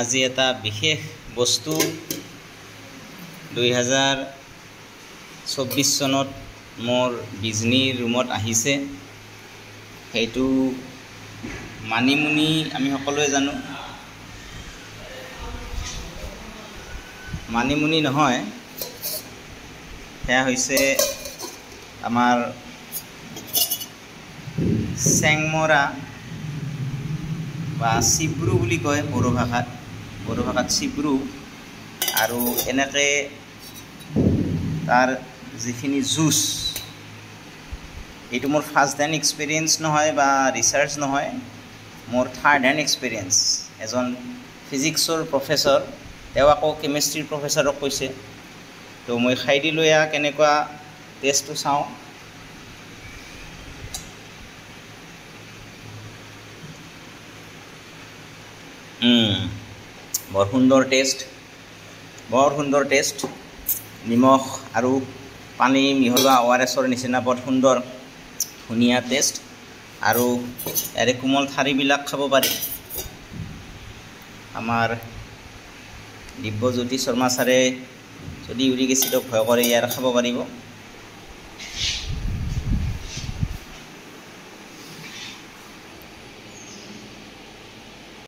আজি এটা বিশেষ বস্তু 2024 চনত মোৰ বিজনীৰ ৰুমত আহিছে। সেইটো মানিমুনি আমি সকলোৱে জানো। মানিমুনি নহয়, সেয়া হৈছে আমাৰ চেংমৰা বা চিব্ৰু বুলি কয় বড়ো ভাষাত চিব্ৰু। আৰু এনেকৈ তাৰ যিখিনি জুচ, এইটো মোৰ ফাৰ্ষ্ট হেণ্ড এক্সপিৰিয়েঞ্চ নহয় বা ৰিচাৰ্চ নহয়, মোৰ থাৰ্ড হেণ্ড এক্সপিৰিয়েঞ্চ। এজন ফিজিক্সৰ প্ৰফেচৰ, তেওঁ আকৌ কেমেষ্ট্ৰিৰ প্ৰফেচৰক কৈছে। তো মই খাই দিলোঁ, এয়া কেনেকুৱা টেষ্টটো চাওঁ। বৰ সুন্দৰ টেষ্ট, নিমখ আৰু পানী মিহলোৱা ORSৰ নিচিনা বৰ সুন্দৰ ধুনীয়া টেষ্ট। আৰু ইয়াৰে কোমল ঠাৰিবিলাক খাব পাৰি। আমাৰ দিব্যজ্যোতি শৰ্মা ছাৰে যদি ইউৰিক এচিডক ভয় কৰে, ইয়াৰ খাব পাৰিব।